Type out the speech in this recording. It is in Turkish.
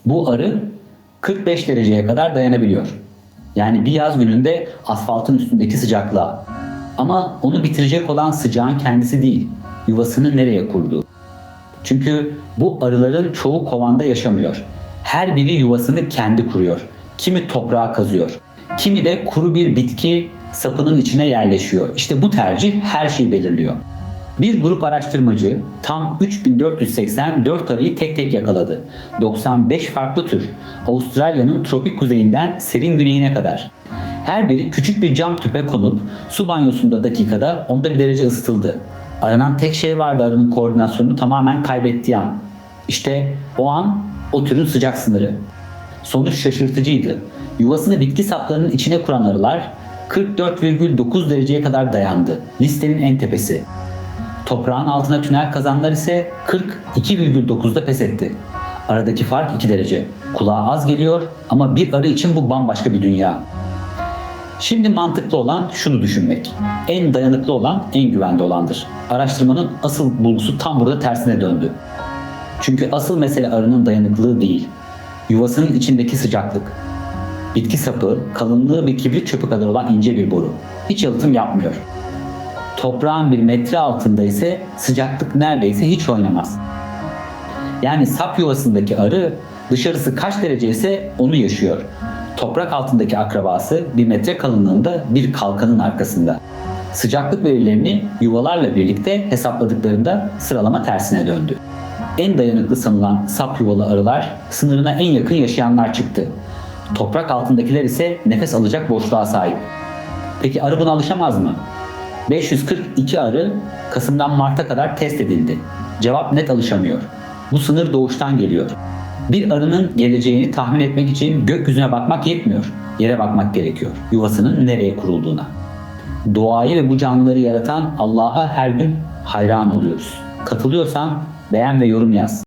Bu arı 45 dereceye kadar dayanabiliyor. Yani bir yaz gününde asfaltın üstündeki sıcaklığa. Ama onu bitirecek olan sıcağın kendisi değil, yuvasını nereye kurduğu. Çünkü bu arıların çoğu kovanda yaşamıyor. Her biri yuvasını kendi kuruyor. Kimi toprağa kazıyor, kimi de kuru bir bitki sapının içine yerleşiyor. İşte bu tercih her şeyi belirliyor. Bir grup araştırmacı tam 3484 arıyı tek tek yakaladı. 95 farklı tür. Avustralya'nın tropik kuzeyinden serin güneyine kadar. Her biri küçük bir cam tüpe konup su banyosunda dakikada 11 derece ısıtıldı. Aranan tek şey vardı arının koordinasyonunu tamamen kaybettiği an. İşte o an o türün sıcak sınırı. Sonuç şaşırtıcıydı. Yuvasını bitki saplarının içine kuran arılar 44,9 dereceye kadar dayandı. Listenin en tepesi. Toprağın altına tünel kazanlar ise 42,9'da pes etti. Aradaki fark 2 derece. Kulağa az geliyor ama bir arı için bu bambaşka bir dünya. Şimdi mantıklı olan şunu düşünmek. En dayanıklı olan en güvende olandır. Araştırmanın asıl bulgusu tam burada tersine döndü. Çünkü asıl mesele arının dayanıklılığı değil. Yuvasının içindeki sıcaklık. Bitki sapı kalınlığı bir kibrit çöpü kadar olan ince bir boru. Hiç yalıtım yapmıyor. Toprağın 1 metre altında ise sıcaklık neredeyse hiç oynamaz. Yani sap yuvasındaki arı dışarısı kaç derece ise onu yaşıyor. Toprak altındaki akrabası 1 metre kalınlığında bir kalkanın arkasında. Sıcaklık verilerini yuvalarla birlikte hesapladıklarında sıralama tersine döndü. En dayanıklı sanılan sap yuvalı arılar sınırına en yakın yaşayanlar çıktı. Toprak altındakiler ise nefes alacak boşluğa sahip. Peki arı buna alışamaz mı? 542 arı Kasım'dan Mart'a kadar test edildi. Cevap net alışamıyor. Bu sınır doğuştan geliyor. Bir arının geleceğini tahmin etmek için gökyüzüne bakmak yetmiyor. Yere bakmak gerekiyor. Yuvasının nereye kurulduğuna. Doğayı ve bu canlıları yaratan Allah'a her gün hayran oluyoruz. Katılıyorsan beğen ve yorum yaz.